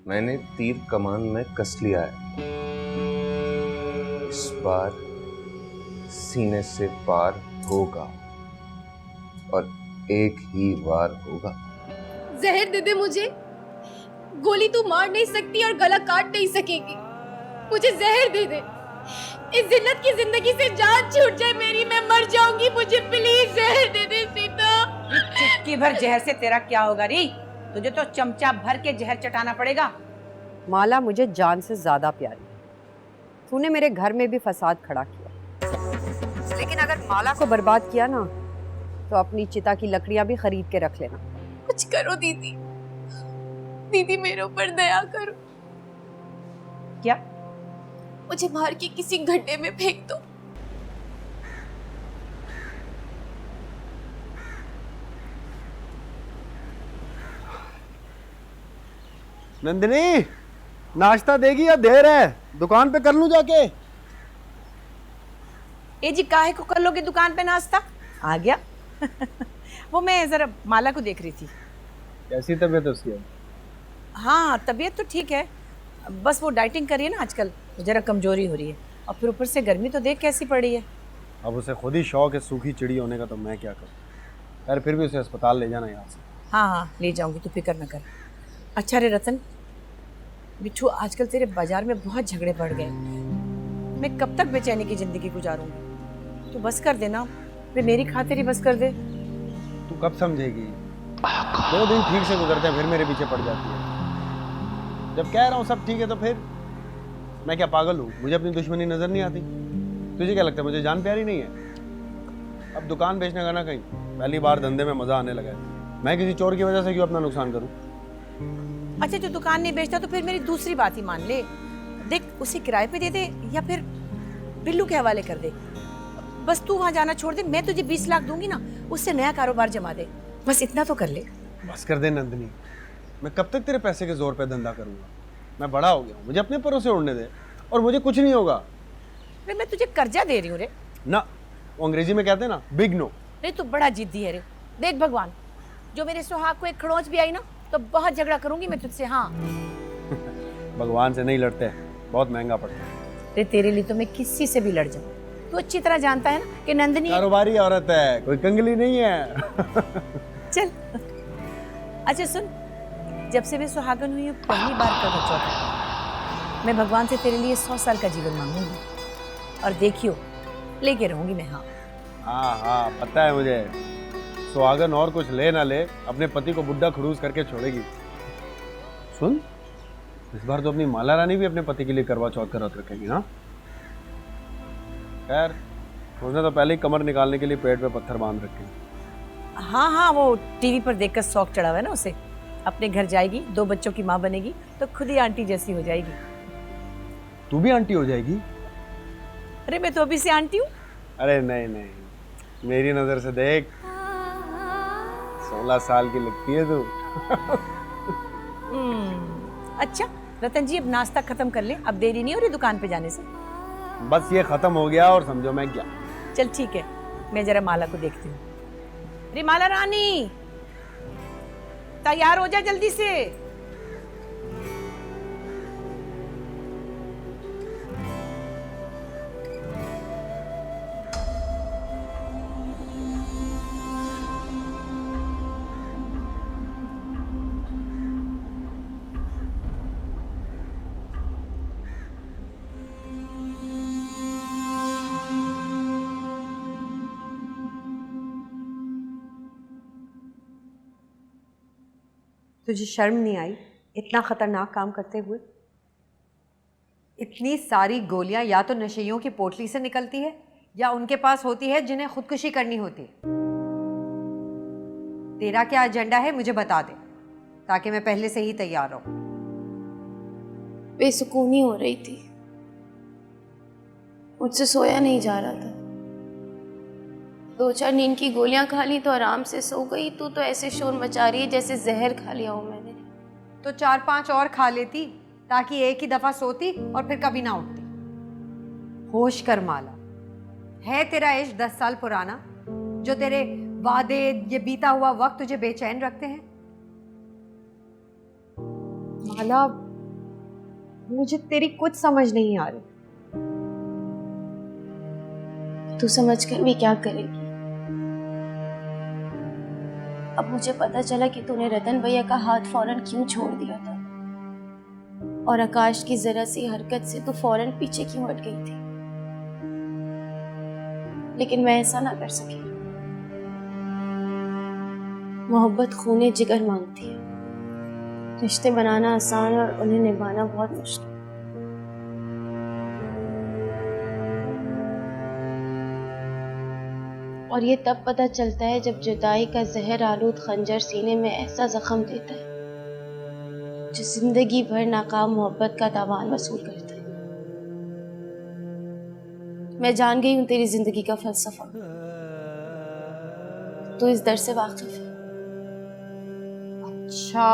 मैंने तीर कमान में कस लिया है। इस बार सीने से पार होगा और एक ही वार होगा। जहर दे दे मुझे। गोली तू मार नहीं सकती और गला काट नहीं सकेगी। मुझे जहर दे दे। इस जिन्नत की जिंदगी से जान छूट जाए मेरी, मैं मर जाऊंगी। मुझे प्लीज जहर दे दे सीता। चुटकी भर जहर से तेरा क्या होगा री? तुझे तो चमचा भर के जहर चटाना पड़ेगा। माला मुझे जान से ज्यादा प्यारी है। तूने मेरे घर में भी फसाद खड़ा किया, लेकिन अगर माला को बर्बाद किया ना तो अपनी चिता की लकड़ियां भी खरीद के रख लेना। कुछ करो दीदी, दीदी मेरे ऊपर दया करो। क्या? मुझे मार के किसी गड्ढे में फेंक दो। नंदिनी, नाश्ता देगी या देर है? दुकान पे कर लूं जाके? ए जी, काहे को कर लोगे दुकान पे नाश्ता? आ गया। वो मैं जरा माला को देख रही थी। कैसी तबीयत है उसकी? हाँ, तबीयत तो ठीक है, बस वो डाइटिंग कर रही है ना आजकल, तो जरा कमजोरी हो रही है। और फिर ऊपर से गर्मी तो देख कैसी पड़ी है। अब उसे खुद ही शौक है सूखी चिड़ी होने का, तो मैं क्या करूं? यार फिर भी उसे अस्पताल ले जाना यहाँ से। हाँ हाँ, ले जाऊंगी, तू फिक्र न कर। अच्छा रे रतन, बिच्छू आजकल तेरे बाजार में बहुत झगड़े बढ़ गए। मैं कब तक बेचैनी की जिंदगी गुजारूंगी? तू बस कर देना, वे मेरी खातिर ही बस कर दे। तू कब समझेगी? 2 दिन ठीक से गुजरते हैं फिर मेरे पीछे पड़ जाती है। जब कह रहा हूँ सब ठीक है तो फिर मैं क्या पागल हूँ? मुझे अपनी दुश्मनी नजर नहीं आती? तुझे क्या लगता है मुझे जान प्यारी नहीं है? अब दुकान बेचने का ना कहीं, पहली बार धंधे में मजा आने लगा है। मैं किसी चोर की वजह से क्यों अपना नुकसान करूँ? अच्छा, जो दुकान नहीं बेचता तो फिर मेरी दूसरी बात ही मान ले। देख, उसे किराए पे दे दे या फिर बिल्लू के हवाले कर दे। बस तू वहां जाना छोड़ दे, मैं तुझे 20 लाख दूंगी ना, उससे नया कारोबार जमा दे। बस इतना तो कर ले। बस कर दे नंदिनी, मैं कब तक तेरे पैसे के जोर पे धंधा करूंगा? मैं बड़ा हो गया हूं, मुझे अपने परों से उड़ने दे और मुझे कुछ नहीं होगा। अरे मैं तुझे कर्जा दे रही हूँ रे। ना, वो अंग्रेजी में कहते हैं ना, बिग नो। नहीं, तू बड़ा जिद्दी है रे। देख भगवान, जो मेरे सुहाग को एक खड़ोंच भी आई ना तो बहुत झगड़ा करूंगी मैं तुझसे। हाँ। भगवान से नहीं लड़ते, बहुत महंगा पड़ता है। अरे तेरे लिए तो मैं किसी से भी लड़ जाऊं। तू अच्छी तरह जानता है ना कि नंदिनी कारोबारी औरत है, कोई कंगली नहीं है। चल। अच्छा सुन, जब से मैं सुहागन हुई हूँ पहली बार करवा चौथ है। मैं भगवान से तेरे लिए 100 साल का जीवन मांगूंगी और देखियो लेके रहूंगी मैं। हाँ हाँ हाँ, पता है मुझे। सुहागन और कुछ ले ना ले, अपने पति को बुड्ढा खड़ूस करके छोड़ेगी। सुन, इस बार तो अपनी माला रानी भी अपने पति के लिए करवा चौथ का व्रत रखेगी। हाँ खैर, उसने तो पहले ही कमर निकालने के लिए पेट पे पत्थर बांध रखे। हाँ हाँ, वो टीवी पर देखकर शौक चढ़ा हुआ है ना उसे। अपने घर जाएगी, 2 बच्चों की माँ बनेगी तो खुद ही आंटी जैसी हो जाएगी। तू भी आंटी हो जाएगी? अरे मैं तो अभी से आंटी हूँ। अरे नहीं नहीं, मेरी नजर से देख, 16 साल की लगती है तू। अच्छा रतन जी, अब नाश्ता खत्म कर ले, अब देरी नहीं हो रही दुकान पे जाने से। बस ये खत्म हो गया और समझो मैं क्या। चल ठीक है, मैं जरा माला को देखती हूँ। अरे माला रानी, तैयार हो जा जल्दी से। तुझे शर्म नहीं आई इतना खतरनाक काम करते हुए? इतनी सारी गोलियां या तो नशेइयों की पोटली से निकलती है या उनके पास होती है जिन्हें खुदकुशी करनी होती है। तेरा क्या एजेंडा है मुझे बता दे, ताकि मैं पहले से ही तैयार रहूं। बेसुकूनी हो रही थी, मुझसे सोया नहीं जा रहा था। 2-4 नींद की गोलियां खा ली तो आराम से सो गई। तू तो ऐसे शोर मचा रही है जैसे जहर खा लिया हो मैंने। तो 4-5 और खा लेती ताकि एक ही दफा सोती और फिर कभी ना उठती। होश कर माला, है तेरा इश्क 10 साल पुराना जो तेरे वादे, ये बीता हुआ वक्त तुझे बेचैन रखते हैं? माला, मुझे तेरी कुछ समझ नहीं आ रही। तू समझ कर भी क्या करेगी? अब मुझे पता चला कि तूने रतन भैया का हाथ फौरन क्यों छोड़ दिया था, और आकाश की जरा सी हरकत से तू फौरन पीछे क्यों हट गई थी। लेकिन मैं ऐसा ना कर सकी। मोहब्बत खूने जिगर मांगती है। रिश्ते बनाना आसान और उन्हें निभाना बहुत मुश्किल। और ये तब पता चलता है जब जुदाई का जहर आलूद खंजर सीने में ऐसा जख्म देता है जो जिंदगी भर नाकाम मोहब्बत का दावान वसूल करता है। मैं जान गई हूं तेरी जिंदगी का फलसफा। तू इस दर से वाकिफ है। अच्छा,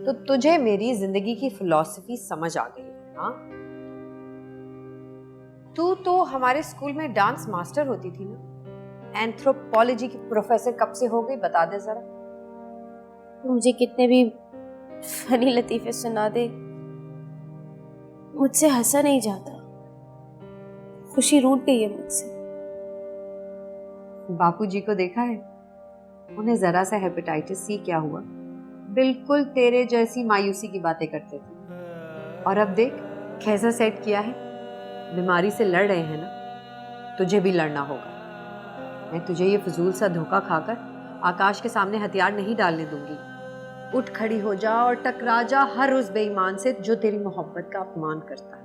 तो तुझे मेरी जिंदगी की फिलॉसफी समझ आ गई है, हाँ? तू तो हमारे स्कूल में डांस मास्टर होती थी ना। एंथ्रोपोलॉजी की प्रोफेसर कब से हो गई, बता दे जरा। मुझे कितने भी फनी लतीफे सुना दे, मुझसे हंसा नहीं जाता। खुशी रूठ गई है मुझसे। बापूजी को देखा है? उन्हें जरा सा हेपेटाइटिस सी क्या हुआ, बिल्कुल तेरे जैसी मायूसी की बातें करते थे। और अब देख कैसा सेट किया है। बीमारी से लड़ रहे हैं ना, तुझे भी लड़ना होगा। मैं तुझे ये फजूल सा धोखा खाकर आकाश के सामने हथियार नहीं डालने दूंगी। उठ खड़ी हो जा और टकरा जा हर उस बेईमान से जो तेरी मोहब्बत का अपमान करता है।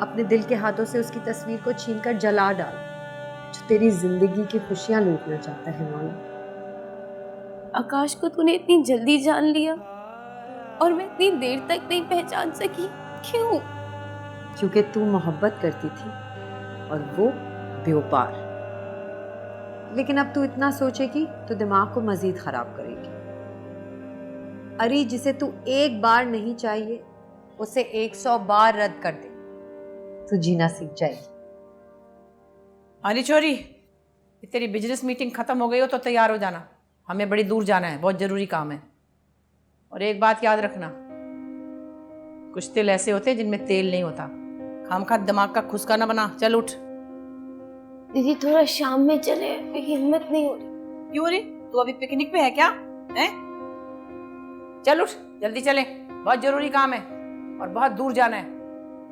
अपने दिल के हाथों से उसकी तस्वीर को छीनकर जला डाल जो तेरी जिंदगी की खुशियां लूटना चाहता है। मौला, आकाश को तूने इतनी जल्दी जान लिया और मैं इतनी देर तक नहीं पहचान सकी। क्यों? क्योंकि तू मोहब्बत करती थी और वो बेवपार। लेकिन अब तू इतना सोचेगी तो दिमाग को मजीद खराब करेगी। अरे जिसे तू एक बार नहीं चाहिए उसे 100 बार रद्द कर दे, तू जीना सीख जाएगी। अरे छोरी, तेरी बिजनेस मीटिंग खत्म हो गई हो तो तैयार हो जाना। हमें बड़ी दूर जाना है, बहुत जरूरी काम है। और एक बात याद रखना, कुछ तिल ऐसे होते हैं जिनमें तेल नहीं होता। खामखा दिमाग का खुशका ना बना। चल उठ। दीदी थोड़ा शाम में चले, मेरी हिम्मत नहीं हो रही। क्यों रे, तू अभी पिकनिक पे है क्या? हैं? चल उठ, जल्दी चले, बहुत जरूरी काम है और बहुत दूर जाना है।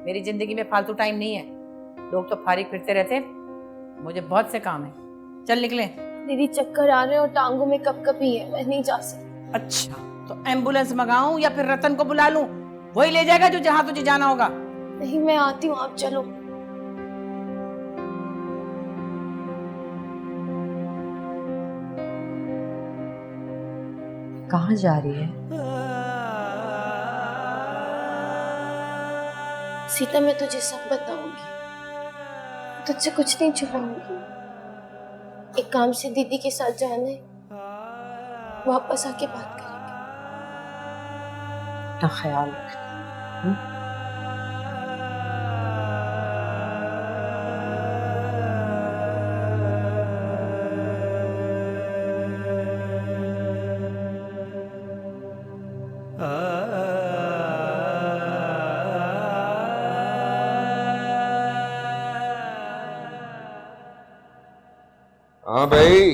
मेरी जिंदगी में फालतू टाइम नहीं है। लोग तो फारिग फिरते रहते हैं, मुझे बहुत से काम है। चल निकले। दीदी चक्कर आ रहे हैं और टांगों में कपकपी है, मैं नहीं जा सकती। अच्छा, तो एम्बुलेंस मंगाऊं या फिर रतन को बुला लूं? वही ले जाएगा जो जहां तुझे जाना होगा। नहीं, मैं आती हूँ, आप चलो। कहाँ जा रही है? सीता, मैं तुझे सब बताऊंगी, तुझसे कुछ नहीं छुपाऊंगी। एक काम से दीदी के साथ जाना है, वापस आके बात करेंगे। अपना ख्याल रखना। हाँ भाई,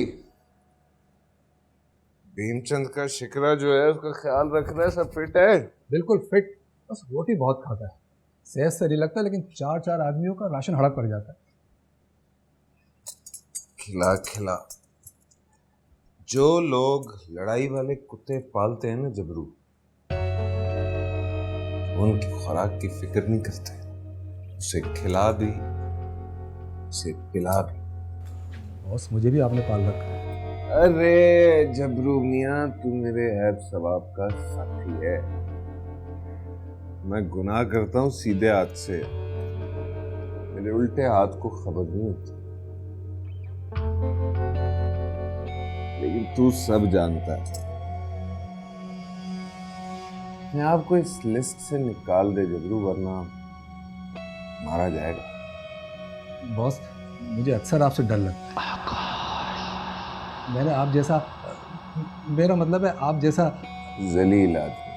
भीमचंद का शिकरा जो है उसका ख्याल रख रहा है, सब फिट है? बिल्कुल फिट, बस रोटी बहुत खाता है। सेहत से नहीं लगता, लेकिन 4-4 आदमियों का राशन हड़प पड़ जाता है। खिला खिला। जो लोग लड़ाई वाले कुत्ते पालते हैं ना जबरू, उनकी खुराक की फिक्र नहीं करते। उसे खिला भी, उसे पिला भी। बॉस, मुझे भी आपने पाल रखा है। अरे जबरू मियाँ, तू मेरे ऐब सवाब का साथी है। मैं गुनाह करता हूँ सीधे हाथ से, मेरे उल्टे हाथ को खबर नहीं होती। लेकिन तू सब जानता है। मैं आपको इस लिस्ट से निकाल दे जबरू, वरना मारा जाएगा। बॉस, मुझे अक्सर आपसे डर लगता है। मेरा मतलब है आप जैसा जलील आदमी,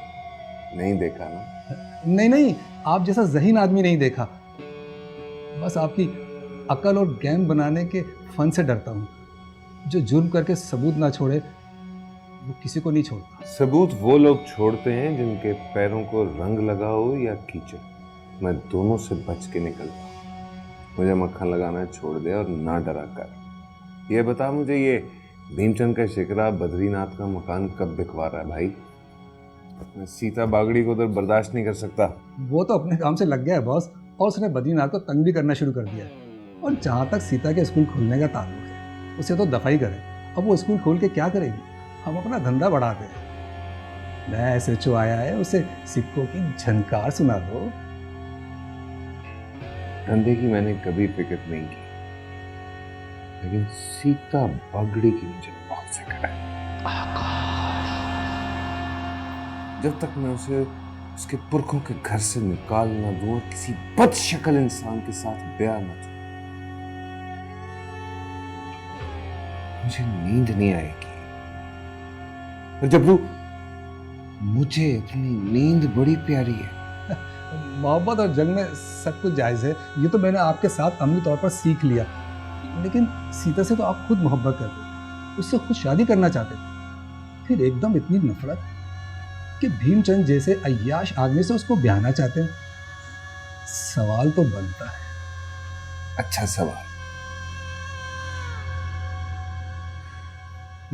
नहीं देखा ना? नहीं नहीं, आप जैसा ज़हीन आदमी नहीं देखा। बस आपकी अकल और गैंग बनाने के फन से डरता हूँ। जो जुर्म करके सबूत ना छोड़े वो किसी को नहीं छोड़ता। सबूत वो लोग छोड़ते हैं जिनके पैरों को रंग लगा हो या कीचड़। मैं दोनों से बच के निकलता हूँ। मुझे मक्खन लगाना छोड़ दे और ना डरा कर। ये बता मुझे, ये भीमचंद का शिकरा बद्रीनाथ का मकान कब बिकवा रहा है भाई? मैं सीता बागड़ी को उधर बर्दाश्त नहीं कर सकता। वो तो अपने काम से लग गया है बॉस, और उसने बद्रीनाथ को तंग भी करना शुरू कर दिया है। और जहाँ तक सीता के स्कूल खोलने का ताल्लुक है, उसे तो दफा ही करे। अब वो स्कूल खोल के क्या करेगी? हम अपना धंधा बढ़ाते हैं। नया SHO आया है, उसे सिक्कों की झनकार सुना दो। धंधे की मैंने कभी फिक्र नहीं की, लेकिन सीता बागड़ी की मुझे बहुत फिक्र है। जब तक मैं उसे उसके पुरखों के घर से निकाल ना दूं और किसी बदशक्ल इंसान के साथ ब्याह ना दूं, मुझे नींद नहीं आएगी। और जबरू, मुझे अपनी नींद बड़ी प्यारी है। मोहब्बत और जंग में सब कुछ जायज़ है, ये तो मैंने आपके साथ अमली तौर पर सीख लिया। लेकिन सीता से तो आप खुद मोहब्बत करते थे, उससे खुद शादी करना चाहते थे, फिर एकदम इतनी नफरत कि भीमचंद जैसे अय्याश आदमी से उसको ब्याहना चाहते हैं। सवाल तो बनता है। अच्छा सवाल,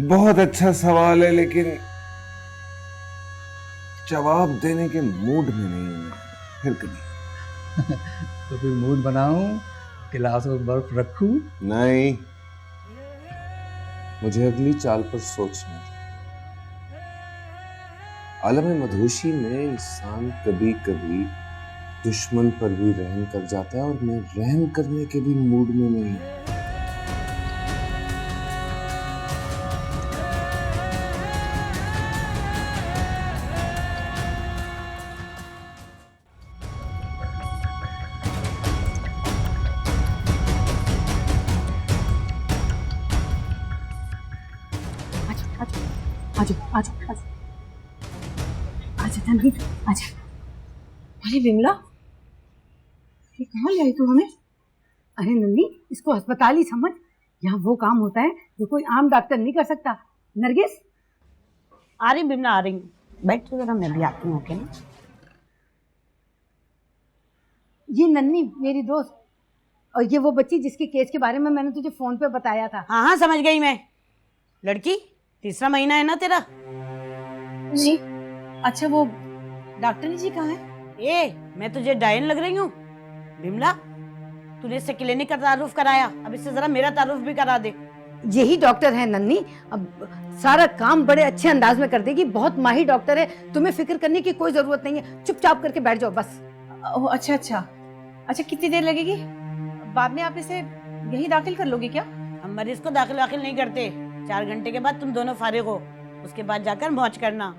बहुत अच्छा सवाल है, लेकिन जवाब देने के मूड में नहीं हूं मैं। फिर कभी तो फिर मूड बनाऊं, गिलास में बर्फ रखूं? नहीं, मुझे अगली चाल पर सोचना था। आलम मधोशी में इंसान कभी कभी दुश्मन पर भी रहम कर जाता है, और मैं रहम करने के भी मूड में नहीं हूं। अरे विमला, ये कहाँ ले आई तू हमें? अरे नंदी, इसको अस्पताल ही समझ। यहाँ वो काम होता है जो कोई आम डॉक्टर नहीं कर सकता। नरगिस, आ रही बिमला, आ रही हूँ। बैठ तो जरा, मैं भी आती हूँ। ओके ना? ये नन्नी मेरी दोस्त, और ये वो बच्ची जिसके केस के बारे में मैंने तुझे फोन पे बताया था। हाँ हाँ, समझ गई मैं। लड़की, तीसरा महीना है ना तेरा? जी। अच्छा, वो डॉक्टर जी कहाँ है? मैं तुझे डायन लग रही हूँ? बिमला, तूने इससे क्लिनिक का तारुफ कराया, अब इससे जरा मेरा तारुफ भी करा दे। यही डॉक्टर है नन्नी, अब सारा काम बड़े अच्छे अंदाज में कर देगी। बहुत माहिर डॉक्टर है, तुम्हें फिक्र करने की कोई जरूरत नहीं है। चुपचाप करके बैठ जाओ बस। ओह, अच्छा अच्छा अच्छा, कितनी देर लगेगी? बाद में आप इसे यही दाखिल कर लोगे क्या? हम मरीज को दाखिल नहीं करते। 4 घंटे के बाद तुम दोनों फारिग हो, उसके बाद जाकर मौज करना।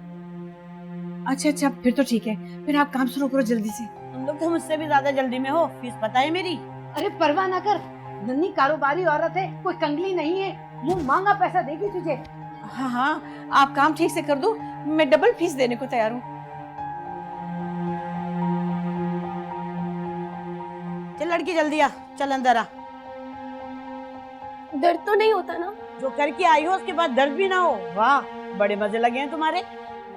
अच्छा अच्छा, फिर तो ठीक है। फिर आप काम शुरू करो जल्दी से। तुम लोग तो मुझसे भी ज्यादा जल्दी में हो, फीस पता है मेरी। अरे परवाह ना कर, नन्नी कारोबारी औरत है, कोई कंगली नहीं है। मुंह मांगा पैसा देगी तुझे। हाँ हाँ, आप काम ठीक से कर दो, मैं डबल फीस देने को तैयार हूँ। चल लड़की, जल्दी आ, चल अंदर आ। दर्द तो नहीं होता ना? जो करके आई हो उसके बाद दर्द भी ना हो? वाह, बड़े मजे लगे हैं तुम्हारे।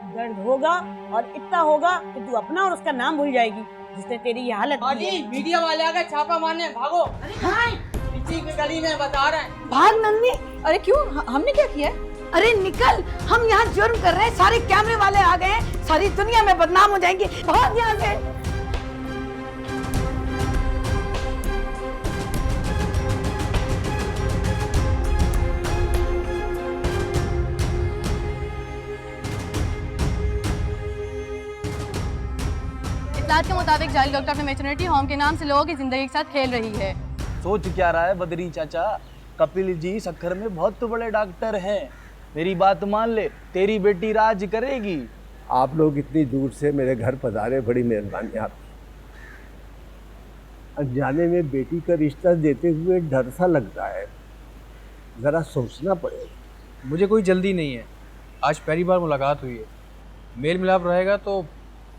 दर्द होगा और इतना होगा कि तू अपना और उसका नाम भूल जाएगी, जिसने तेरी ये हालत की है। मीडिया वाले आ गए, छापा मारने, भागो। पीछे की गली में बता रहे हैं। भाग नन्नी। अरे क्यों, हमने क्या किया है? अरे निकल, हम यहाँ जुर्म कर रहे हैं, सारे कैमरे वाले आ गए हैं, सारी दुनिया में बदनाम हो जाएंगे। भाग यहाँ से। इत्तलात के मुताबिक जाली डॉक्टर अपने मैटरनिटी होम के नाम से लोगों की जिंदगी के साथ खेल रही है। सोच क्या रहा है बदरी चाचा? कपिल जी सक्खर में बहुत बड़े डॉक्टर हैं। मेरी बात मान ले, तेरी बेटी राज करेगी। आप लोग इतनी दूर से मेरे घर पधारे, बड़ी मेहरबानी आपकी। अनजाने में बेटी का रिश्ता देते हुए डर सा लगता है, ज़रा सोचना पड़ेगा। मुझे कोई जल्दी नहीं है, आज पहली बार मुलाकात हुई है। मेल मिलाप रहेगा तो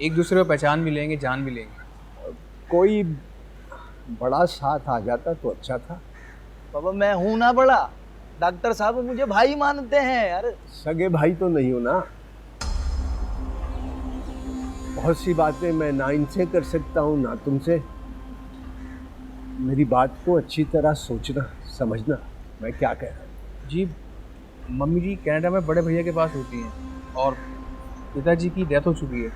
एक दूसरे को पहचान भी लेंगे, जान भी लेंगे। कोई बड़ा साथ आ जाता तो अच्छा था। बाबा मैं हूं ना बड़ा, डॉक्टर साहब मुझे भाई मानते हैं। अरे सगे भाई तो नहीं हो ना। बहुत सी बातें मैं ना इनसे कर सकता हूँ ना तुमसे। मेरी बात को अच्छी तरह सोचना समझना मैं क्या कह रहा हूँ। जी मम्मी जी कनाडा में बड़े भैया के पास होती हैं और पिताजी की डेथ हो चुकी है।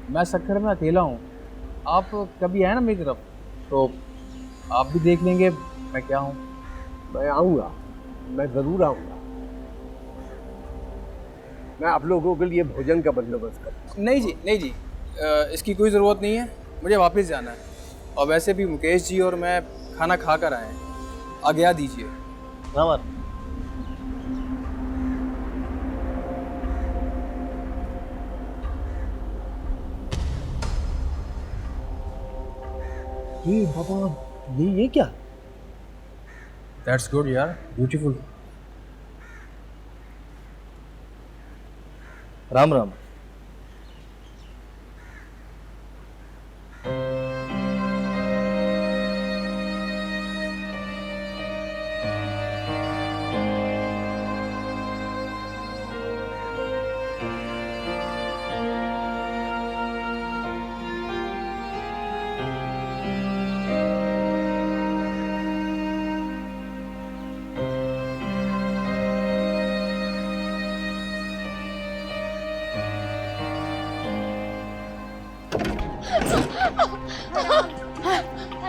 मैं सक्खर में अकेला हूँ। आप कभी आए ना मेरी तरफ तो आप भी देख लेंगे मैं क्या हूँ। मैं आऊँगा, मैं ज़रूर आऊँगा। मैं आप लोगों के लिए भोजन का बंदोबस्त करूँगा। नहीं जी, नहीं जी, इसकी कोई ज़रूरत नहीं है, मुझे वापस जाना है। और वैसे भी मुकेश जी और मैं खाना खा कर आए हैं, आज्ञा दीजिए। रावण ये बाबा ये क्या? दैट्स गुड यार, ब्यूटीफुल। राम राम।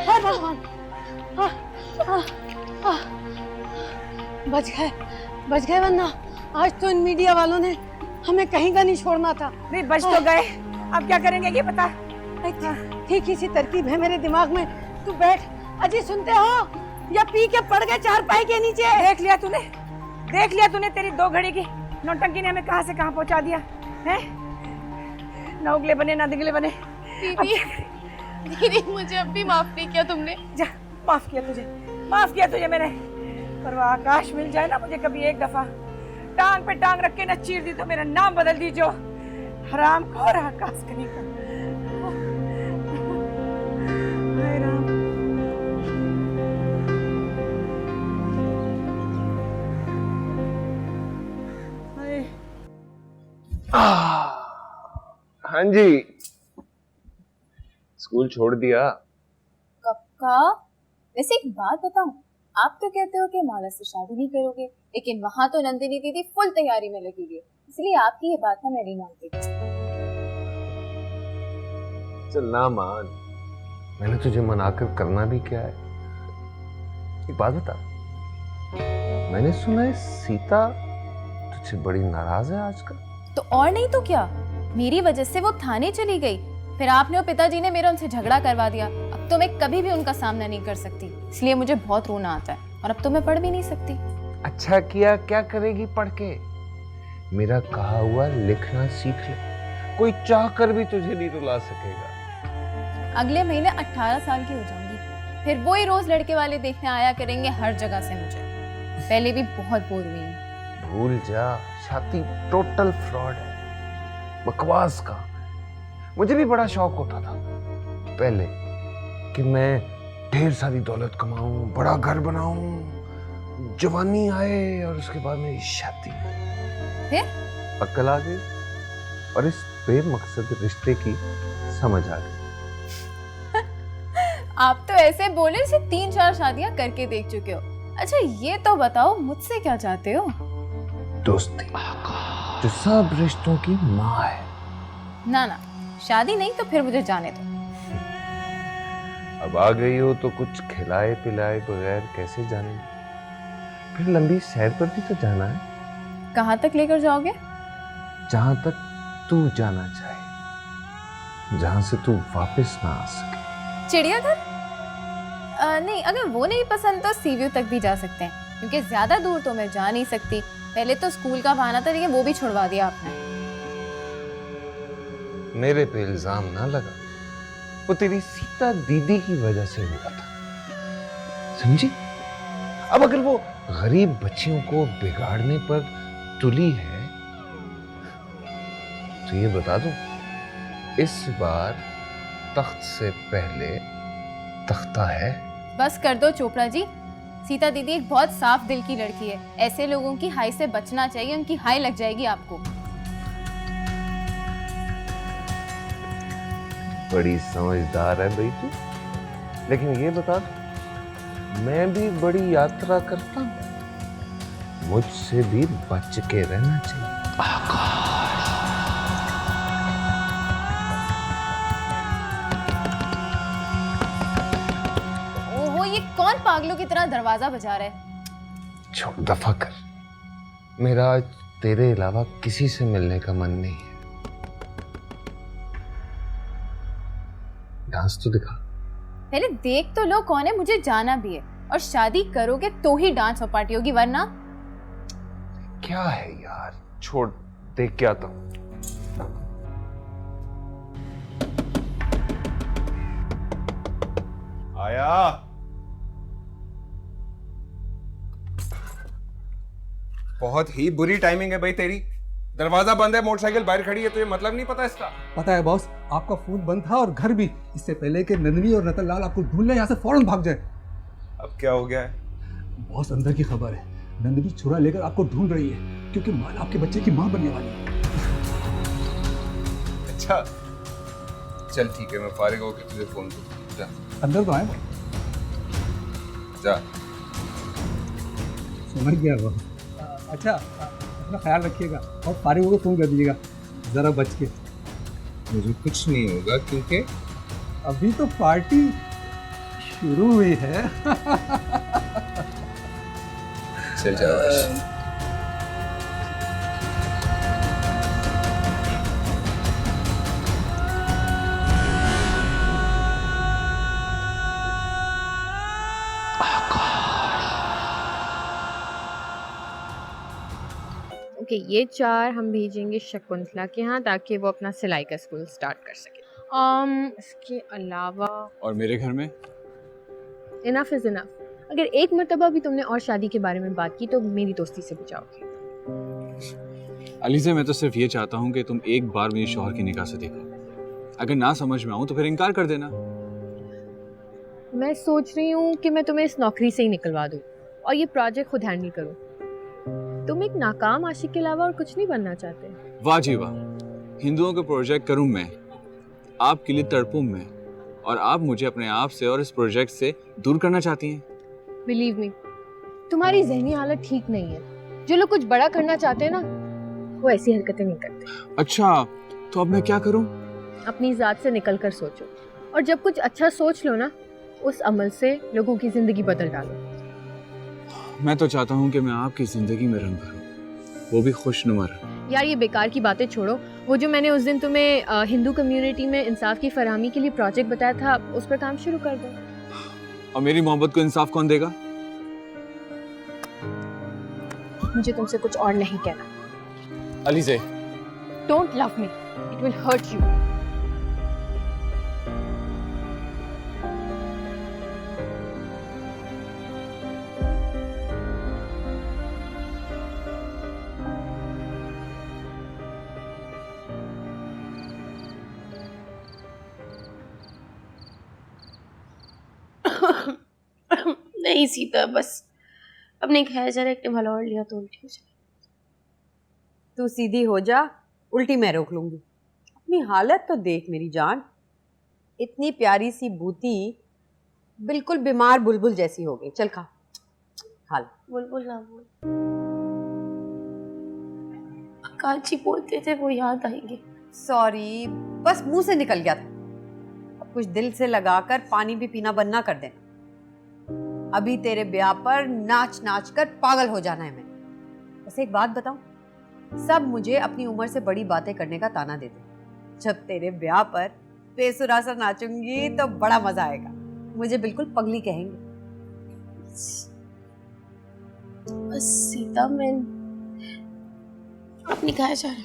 हाय भगवान, बच गए वरना आज तो इन मीडिया वालों ने हमें कहीं का नहीं छोड़ना था। नहीं बच तो गए, अब क्या करेंगे ये बता। ठीक ही सी तरकीब है मेरे दिमाग में। तू बैठ, अजी सुनते हो या पी के पड़ गए चारपाई के नीचे। देख लिया तूने तेरी 2 घड़ी की नौटंकी ने हमें कहां से कहां पहुंचा दिया है। ना उगले बने ना दिगले बने। दीदी मुझे अब भी माफ नहीं किया तुमने। जा, माफ किया तुझे मैंने। पर वो आकाश मिल जाए ना मुझे कभी एक दफा, टांग पे टांग रख के ना चीर दी तो मेरा नाम बदल दी जो हरामखोर आकाश कहीं का। हाय राम। हाँ जी, स्कूल छोड़ दिया। कब का? वैसे एक बात बताऊं, आप तो कहते हो कि माला से शादी नहीं करोगे, लेकिन वहां तो नंदिनी दीदी फुल तैयारी में लगी हुई है, इसलिए आपकी ये बात ना मैं नहीं मानती। चल ना मान, मैंने तुझे मनाकर करना भी क्या है। एक बात बता, मैंने सुना है सीता तुझसे बड़ी नाराज है आजकल। तो और नहीं तो क्या, मेरी वजह से वो थाने चली गई, फिर आपने और पिताजी ने मेरा उनसे झगड़ा करवा दिया। अब तो मैं कभी भी उनका सामना नहीं कर सकती, इसलिए मुझे बहुत रोना आता है और अब तो मैं पढ़ भी नहीं सकती। अच्छा किया, क्या करेगी पढ़ के? मेरा कहा हुआ लिखना सीख ले, कोई चाह कर भी तुझे नहीं रुला सकेगा। अगले महीने 18 साल की हो जाऊंगी, फिर वो ही रोज लड़के वाले देखने आया करेंगे हर जगह से मुझे। पहले भी बहुत बोर हुई हूँ। भूल जा, शादी टोटल फ्रॉड है, बकवास का। मुझे भी बड़ा शौक होता था पहले कि मैं ढेर सारी दौलत कमाऊं, बड़ा घर बनाऊं, जवानी आए और उसके बाद मेरी शादी। फिर अक्ल आ गई और इस बेमकसद रिश्ते की समझ आ गई। आप तो ऐसे बोले जैसे 3-4 शादियां करके देख चुके हो। अच्छा ये तो बताओ मुझसे क्या चाहते हो? दोस्ती, जो सब रिश्तों की माँ है। ना ना, शादी नहीं तो फिर मुझे जाने दो। अब आ गई हो तो कुछ खिलाए पिलाए बगैर कैसे जाने? फिर लंबी सैर पर भी तो जाना है। कहाँ तक लेकर जाओगे? जहां तक तू जाना चाहे, जहां से तू वापस ना आ सके। चिड़ियाघर? नहीं, अगर वो नहीं पसंद तो सी व्यू तक भी जा सकते हैं, क्योंकि ज्यादा दूर तो मैं जा नहीं सकती। पहले तो स्कूल का बहाना था, लेकिन वो भी छुड़वा दिया आपने। मेरे पे इल्जाम ना लगा, वो तेरी सीता दीदी की वजह से हुआ था, समझी? अब अगर वो गरीब बच्चियों को बिगाड़ने पर तुली है तो ये बता दूं, इस बार तख्त से पहले तख्ता है। बस कर दो चोपड़ा जी। सीता दीदी एक बहुत साफ दिल की लड़की है। ऐसे लोगों की हाई से बचना चाहिए, उनकी हाई लग जाएगी आपको। बड़ी समझदार है भाई तू। लेकिन ये बता, मैं भी बड़ी यात्रा करता हूँ, मुझसे भी बच के रहना चाहिए। ओहो, ये कौन पागलों की तरह दरवाजा बजा रहा है? छोड़, दफा कर। मेरा आज तेरे अलावा किसी से मिलने का मन नहीं है। डांस तो दिखा। पहले देख तो लो कौन है, मुझे जाना भी है। और शादी करोगे तो ही डांस और पार्टी होगी, वरना क्या है यार, छोड़, देख के आता हूं। आया। बहुत ही बुरी टाइमिंग है भाई तेरी। दरवाजा बंद है, मोटरसाइकिल बाहर खड़ी है, तो ये मतलब नहीं पता इसका? पता है बॉस, आपका फोन बंद था और घर भी, इससे पहले कि नंदनी और रतन लाल आपको ढूंढ ले यहाँ से फौरन भाग जाए। अब क्या हो गया है? बॉस, अंदर की खबर है, नंदनी छुरा लेकर आपको ढूंढ रही है, क्योंकि माला आपके बच्चे की मां बनने वाली है। अच्छा चल ठीक है, मैं फारिग होकर तुझे फोन करता जा। अंदर तो आए जा। समझ गया बॉस। अच्छा, अपना ख्याल रखिएगा और फारिग होकर फोन कर दीजिएगा, जरा बच के। मुझे कुछ नहीं होगा क्योंकि अभी तो पार्टी शुरू हुई है। चल जा। ओके, ये 4 हम भेजेंगे शकुंतला के यहाँ ताकि वो अपना सिलाई का स्कूल स्टार्ट कर सके। इसके अलावा और मेरे घर में इनफ इज इनफ। अगर एक मर्तबा भी तुमने और शादी के बारे में बात की तो मेरी दोस्ती से बचाओगे। अलीज़ा, मैं तो सिर्फ ये चाहता हूँ कि तुम एक बार मेरे शौहर की निगाह से देखो। अगर ना समझ में आऊँ तो फिर इनकार कर देना। मैं सोच रही हूँ कि मैं तुम्हें इस नौकरी से ही निकलवा दूँ और ये प्रोजेक्ट खुद हैंडल करूँ। तुम एक नाकाम आशिक के अलावा और कुछ नहीं बनना चाहते? वाह जी वाह, हिंदुओं का प्रोजेक्ट करूँ मैं, आपके लिए तड़पूं मैं, और आप मुझे अपने आप से और इस प्रोजेक्ट से दूर करना चाहती हैं। बिलीव मी, तुम्हारी जहनी हालत ठीक नहीं है। जो लोग कुछ बड़ा करना चाहते हैं ना, वो ऐसी हरकतें नहीं करते। अच्छा, तो अब मैं क्या करूं? अपनी जात से निकल कर सोचो, और जब कुछ अच्छा सोच लो ना, उस अमल से लोगों की जिंदगी बदल डालो। मैं तो चाहता हूं कि मैं आपकी जिंदगी में रंग भरूं, वो भी खुशनुमा रंग। यार, ये बेकार की बातें छोड़ो। वो जो मैंने उस दिन तुम्हें हिंदू कम्युनिटी में इंसाफ की फरहमी के लिए प्रोजेक्ट बताया था, उस पर काम शुरू कर दो। और मेरी मोहब्बत को इंसाफ कौन देगा? मुझे तुमसे कुछ और नहीं कहना। Alizeh, don't love me, it will hurt you. नहीं सीता, बस अपने खाया जा रहा एक भला और लिया तो उल्टी हो जाए। तू सीधी हो जा, उल्टी मैं रोक लूंगी। अपनी हालत तो देख मेरी जान, इतनी प्यारी सी बूती बिल्कुल बीमार बुलबुल जैसी हो गई। चल खा, खा ले। बुलबुल ना बोल, काची बोलते थे वो याद आएंगे। सॉरी, बस मुंह से निकल गया था। अब कुछ दिल से लगाकर पानी भी पीना बंद ना कर देना। अभी तेरे ब्याह पर नाच नाच कर पागल हो जाना है मैंने। बस एक बात बताऊं, सब मुझे अपनी उम्र से बड़ी बातें करने का ताना देते। जब तेरे ब्याह पर बेसुरा सा नाचूंगी तो बड़ा मजा आएगा। मुझे बिल्कुल पगली कहेंगे। बस सीता, मैं अपनी खाया जा रहा।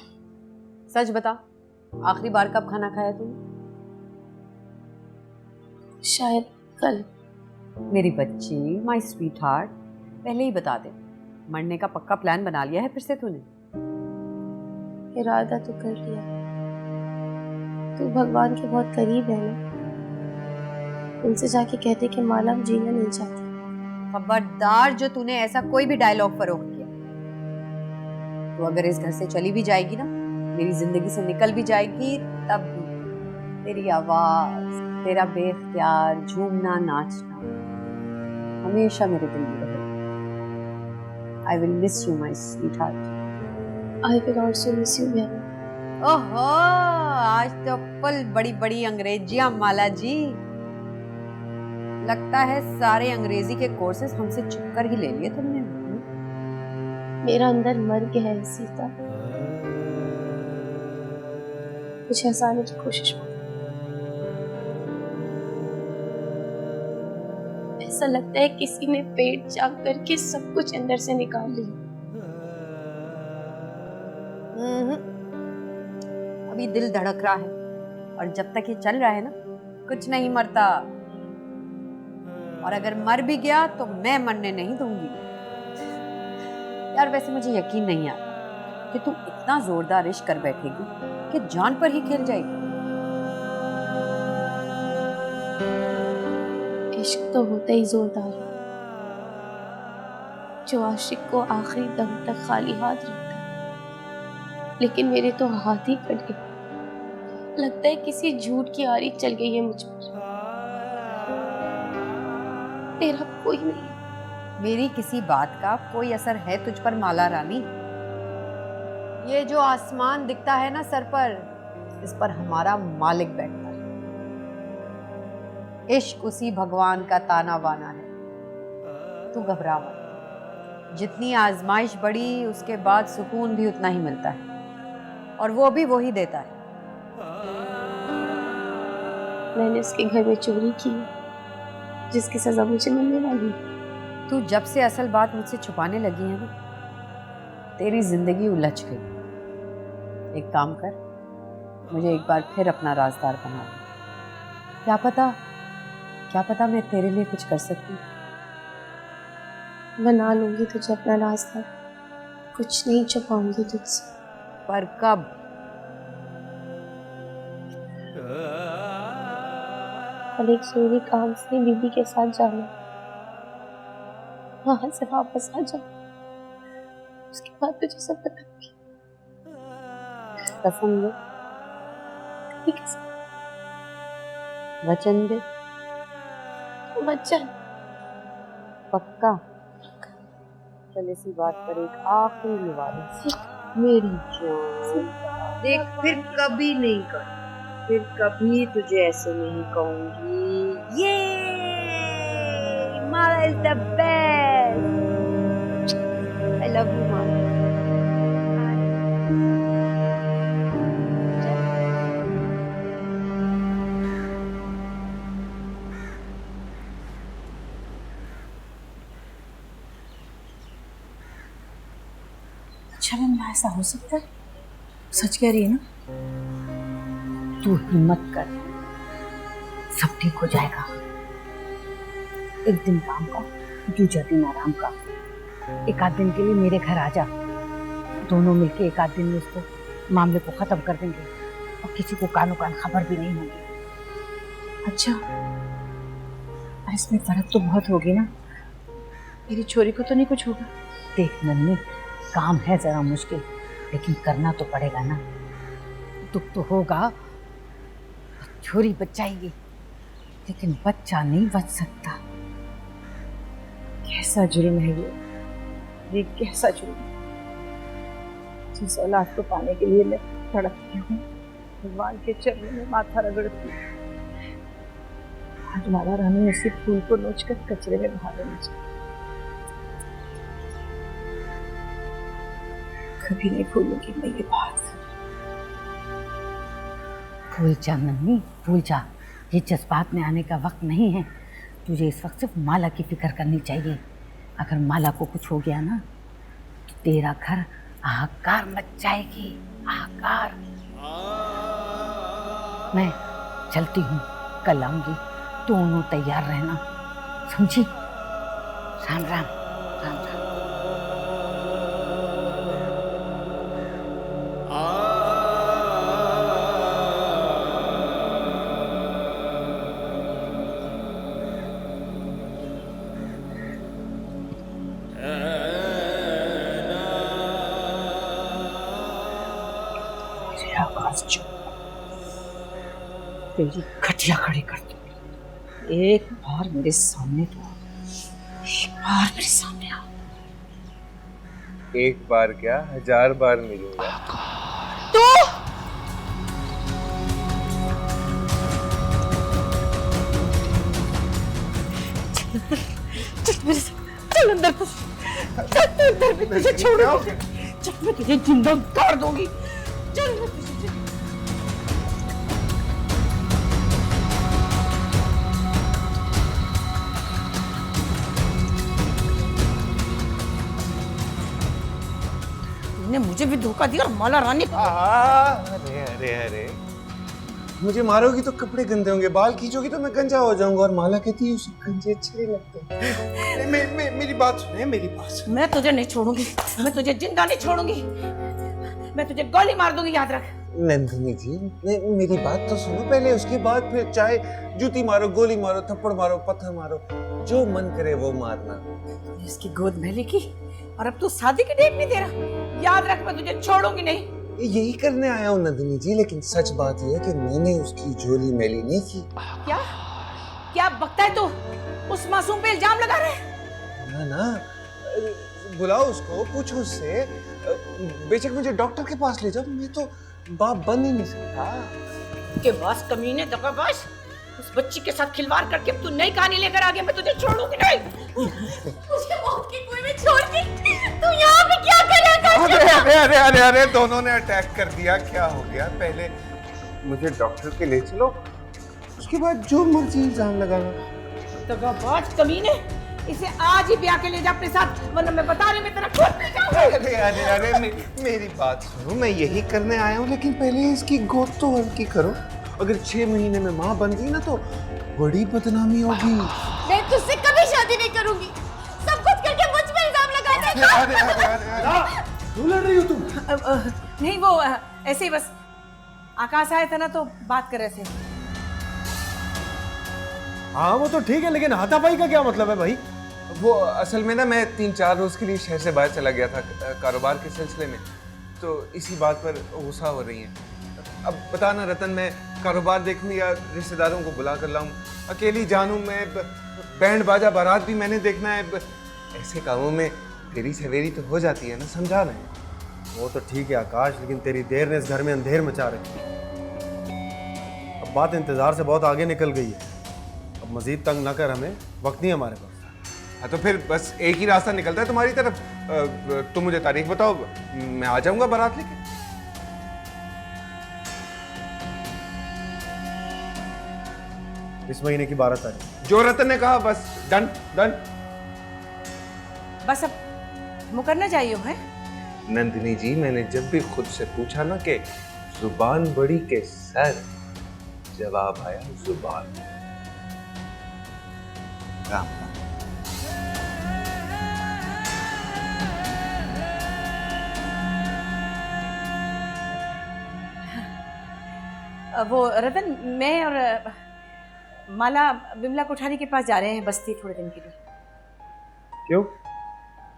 सच बता, आखिरी बार कब खाना खाया तूने? शायद कल। मेरी बच्ची, माय स्वीट हार्ट, पहले ही बता दे। मरने का पक्का प्लान बना लिया है फिर से तूने? इरादा तो कर लिया, तू भगवान के बहुत करीब है ना, उनसे जाके कहते कि माला अब जीना नहीं चाहती। खबरदार जो तूने ऐसा कोई भी डायलॉग फरोख्त किया, तो अगर इस घर से चली भी जाएगी ना, मेरी जिंदगी से निकल भी जाएगी, तब भी तेरी आवाज, तेरा बेख्तियार झूमना नाचना हमेशा मेरे दिल में रहेगा। I will miss you, my sweetheart. I will also miss you, बहन। ओहो, आज तो फुल बड़ी बड़ी अंग्रेजियां माला जी। लगता है सारे अंग्रेजी के कोर्सेज हमसे छुप कर ही ले लिए तुमने। मेरा अंदर मर गया है सीता, कुछ हंसाने की कोशिश मत। ऐसा लगता है किसी ने पेट चाक करके सब कुछ अंदर से निकाल लिया। अभी दिल धड़क रहा है, और जब तक ये चल रहा है ना, कुछ नहीं मरता। और अगर मर भी गया तो मैं मरने नहीं दूंगी। यार वैसे मुझे यकीन नहीं आता कि तुम इतना जोरदार इश्क कर बैठेगी कि जान पर ही खेल जाएगी। इश्क तो होता ही जोरदार है, जो आशिक को आखिरी दम तक खाली हाथ रखता है। लेकिन मेरे तो हाथ ही कट गए। लगता है किसी झूठ की आरी चल गई है मुझ पर। तेरा कोई नहीं। मेरी किसी बात का कोई असर है तुझ पर माला रानी? ये जो आसमान दिखता है ना सर पर, इस पर हमारा मालिक बैठता है। इश्क उसी भगवान का ताना बाना है। तू घबरा मत, जितनी आजमाइश बढ़ी उसके बाद सुकून भी उतना ही मिलता है, और वो भी वही देता है। मैंने उसके घर में चोरी की है, जिसकी सजा मुझे मिलने वाली। तू जब से असल बात मुझसे छुपाने लगी है ना, तेरी जिंदगी उलझ गई। एक काम कर, मुझे एक बार फिर अपना राजदार बना दे। क्या पता मैं तेरे लिए कुछ कर सकती। बना लूंगी तुझे अपना रास्ता, कुछ नहीं छुपाऊंगी तुझसे। पर कब? कल एक जरूरी काम से दीदी के साथ जाना, वहां से वापस आ जा, उसके बाद तुझे सब बताऊंगी। कसम दे, वचन दे। वचन पक्का? चल इसी बात पर एक आखिरी निवारण। मेरी जान देख, फिर कभी नहीं कर, फिर कभी तुझे ऐसे नहीं कहूंगी। ये Mala is the best. I love you Mala. अच्छा मैम, ऐसा हो सकता है? सच कह रही है ना? तू हिम्मत कर, सब ठीक हो जाएगा। एक दिन काम का, दूसरा दिन आराम का। एक आध दिन के लिए मेरे घर आ जा, दोनों मिलके एक आध दिन में इसको मामले को खत्म कर देंगे, और किसी को कानो कान खबर भी नहीं होगी। अच्छा, इसमें फर्क तो बहुत होगी ना? मेरी छोरी को तो नहीं कुछ होगा? देख नन्ही, काम है जरा मुश्किल, लेकिन करना तो पड़ेगा ना। दुख तो होगा, छोरी बच जाएगी, लेकिन बच्चा नहीं बच सकता। कैसा जुर्म है ये कैसा जुर्म है? जिस औलाद को पाने के लिए मैं तड़पती हूँ, भगवान के चरणों में माथा रगड़ती हूँ, आज माला रानी उसी फूल को नोचकर कचरे में बहा देना चाहिए। कभी नहीं भूलूंगी मैं ये बात। भूल जा नन्ही, भूल जा। ये जज्बात में आने का वक्त नहीं है। तुझे इस वक्त सिर्फ माला की फिक्र करनी चाहिए। अगर माला को कुछ हो गया ना, तो तेरा घर हाहाकार मच जाएगी, हाहाकार। मैं चलती हूँ, कल आऊंगी, दोनों तैयार रहना, समझी? राम राम, राम राम। आवाज चुप, तेरी खटिया खड़ी कर दूंगी। एक बार मेरे सामने तो, एक बार मेरे सामने आ। एक बार क्या 1000 बार मिलूंगा। तो चल मेरे साथ, चल अंदर, चल अंदर, मैं तुझे छोड़ूंगी, चल मैं तुझे जिंदा गाड़ दूंगी, चल मैं तुझे। तुमने मुझे भी धोखा दिया और माला रानी को। अरे अरे अरे, मुझे मारोगी तो कपड़े गंदे होंगे, बाल खींचोगी तो मैं गंजा हो जाऊंगा, और माला कहती है उसे गंजे अच्छे नहीं लगते। मेरी बात सुने, मेरी बात सुने। मैं तुझे नहीं छोड़ूंगी, मैं तुझे जिंदा नहीं छोड़ूंगी, मैं तुझे गोली मार दूंगी, याद रख। नंदिनी जी, मेरी बात तो सुनो पहले, उसके बाद फिर चाहे जूती मारो, गोली मारो, थप्पड़ मारो, पत्थर मारो, जो मन करे वो मारना। इसकी गोद में लेकी और अब तू शादी की डेट नहीं दे रहा, याद रख मैं तुझे छोड़ूंगी नहीं। यही करने आया हूँ नंदिनी जी, लेकिन सच बात यह है कि मैंने उसकी झोली मैली नहीं की। क्या क्या बकता है तू? उस मासूम पे इल्जाम लगा रहा है? ना ना, बुलाओ उसको, पूछो उससे, बेशक मुझे डॉक्टर के पास ले जाओ, मैं तो बाप बन ही नहीं सकता। के पास कमीने दगाबाज, उस बच्ची के साथ खिलवाड़ करके तू नई कहानी लेकर आ गया, मैं तुझे छोड़ूंगी नहीं। मुझे मौत के कुएं में छोड़ के तू यहाँ पे क्या करेगा? अरे अरे अरे अरे अरे, दोनों ने अटैक कर दिया, क्या हो गया? पहले मुझे डॉक्टर के ले चलो, उसके बाद जो मर्जी इल्जाम लगाना। दगाबाज कमीने, इसे आज ही ब्याह के ले जा अपने साथ, वरना मैं बता रही हूँ मैं तेरा खून पी जाऊंगी। अरे अरे अरे, मेरी बात सुनो, मैं यही करने आया हूँ, लेकिन पहले इसकी गोद तो हल्की करो। अगर 6 महीने में माँ बन गई ना तो बड़ी बदनामी होगी। मैं तुझसे कभी शादी नहीं करूंगी, सब कुछ करके मुझ पे इल्जाम लगाता है। अरे अरे अरे, क्यों लड़ रही हो तुम? नहीं वो ऐसे ही बस आकाश आया था ना तो बात कर रहे थे। हाँ वो तो ठीक है, लेकिन हाथापाई का क्या मतलब है भाई? वो असल में ना मैं 3-4 रोज के लिए शहर से बाहर चला गया था कारोबार के सिलसिले में, तो इसी बात पर गुस्सा हो रही हैं। अब बता ना रतन, मैं कारोबार देखूं या रिश्तेदारों को बुला कर लाऊं? अकेली जानूं मैं, बैंड बाजा बारात भी मैंने देखना है। ऐसे कामों में देरी सवेरी तो हो जाती है ना, समझा रहे हैं। वो तो ठीक है आकाश, लेकिन तेरी देर ने इस घर में अंधेर मचा रखी है। अब बात इंतजार से बहुत आगे निकल गई है, अब मजीद तंग ना कर हमें, वक्त नहीं हमारे पास। हाँ तो फिर बस एक ही रास्ता निकलता है तुम्हारी तरफ, तुम मुझे तारीख बताओ, मैं आ जाऊंगा बारात लेके। इस महीने की 12 तारीख। जो रतन ने कहा, बस डन डन। बस अब मुकरना चाहिए है? नंदिनी जी, मैंने जब भी खुद से पूछा ना कि जुबान बड़ी के सर, जवाब आया जुबान। राम राम। वो रतन, मैं और माला विमला कोठारी के पास जा रहे हैं बस्ती थोड़े दिन के लिए। क्यों?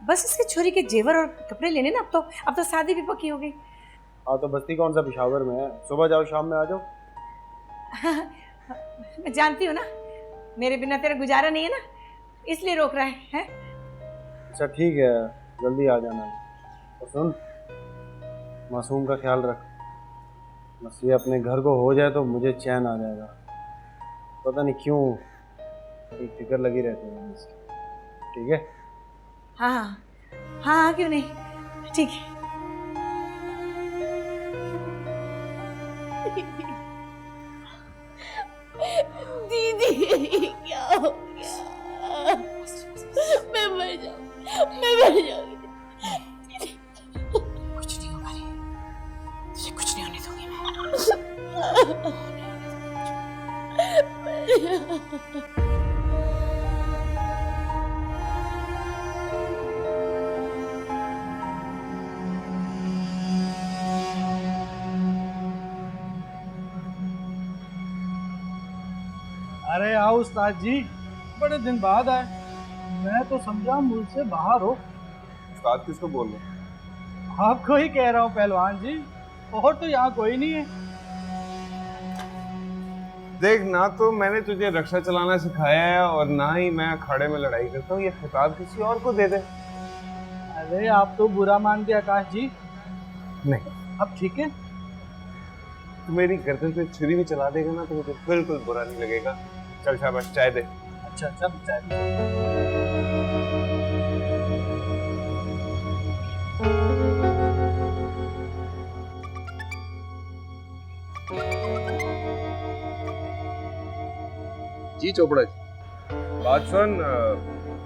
बस इसके छोरी के जेवर और कपड़े लेने ना, अब तो शादी भी पक्की हो गई। हाँ तो बस्ती कौन सा पेशावर में है, सुबह जाओ शाम में आ जाओ। मैं जानती हूँ ना, मेरे बिना तेरा गुजारा नहीं है ना, इसलिए रोक रहा है? अच्छा ठीक है, जल्दी आ जाना। और सुन, मासूम का ख्याल रख, बस ये अपने घर को हो जाए तो मुझे चैन आ जाएगा। पता नहीं क्यों एक फिक्र लगी रहती है इसकी। ठीक है? हाँ हाँ हाँ हाँ, क्यों नहीं, ठीक है। दीदी क्या हो गया? मैं मर जाऊंगी। कुछ नहीं होगा, तुझे कुछ नहीं होने दूंगी मैं। अरे आओ उस्ताद जी, बड़े दिन बाद आए। मैं तो समझा मुल्क से बाहर हो। उस्ताद किसको बोल रहे हो? आपको ही कह रहा हूँ पहलवान जी। और तो यहाँ कोई नहीं है। देख, ना तो मैंने तुझे रक्षा चलाना सिखाया है और ना ही मैं अखाड़े में लड़ाई करता हूँ। ये खिताब किसी और को दे दे। अरे आप तो बुरा मानते आकाश जी। नहीं, अब ठीक है। तू मेरी गर्दन पे छुरी भी चला देगा ना तो मुझे बिल्कुल बुरा नहीं लगेगा। चल शाबाश, चाय दे। अच्छा सब चाय। जी चोपड़ा जी। बात सुन,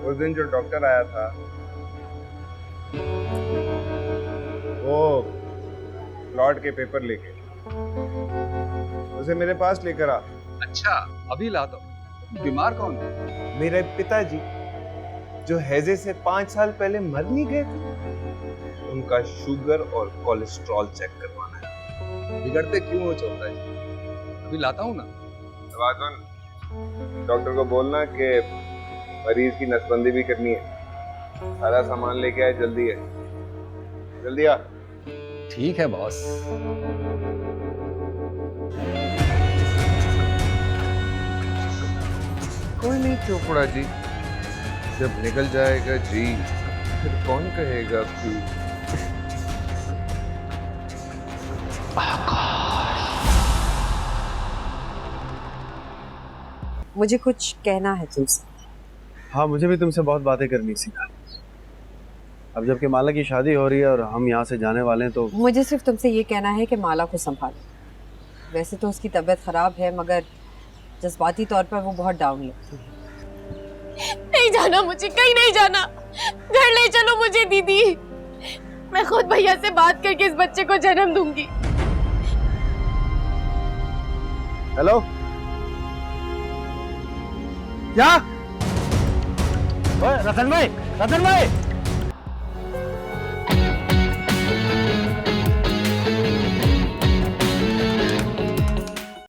उस दिन जो डॉक्टर आया था वो प्लॉट के पेपर लेके, उसे मेरे पास लेकर आ। अच्छा, अभी लाता हूँ। बीमार कौन है? मेरे पिताजी जो हैजे से 5 साल पहले मर नहीं गए थे, उनका शुगर और कोलेस्ट्रॉल चेक करवाना है। बिगड़ते क्यों हो चोपड़ा जी? अभी लाता हूँ ना। बात सुन, डॉक्टर को बोलना कि मरीज की नसबंदी भी करनी है। सारा सामान लेके आए, जल्दी है, जल्दी आ। ठीक है बॉस। कोई नहीं चोपड़ा जी, जब निकल जाएगा जी फिर कौन कहेगा क्यों। मुझे कुछ कहना है तुमसे। हाँ, मुझे भी तुमसे बहुत बातें करनी थी। अब जबकि माला की शादी हो रही है और हम यहाँ से जाने वाले हैं तो मुझे सिर्फ तुमसे ये कहना है कि माला को संभालो। वैसे तो उसकी तबीयत खराब है, मगर जज्बाती तौर पर वो बहुत डाउन लगती है। नहीं जाना, मुझे कहीं नहीं जाना। घर ले चलो मुझे दीदी। मैं खुद भैया से बात करके इस बच्चे को जन्म दूंगी। हेलो, क्या? रतन भाई, रतन भाई।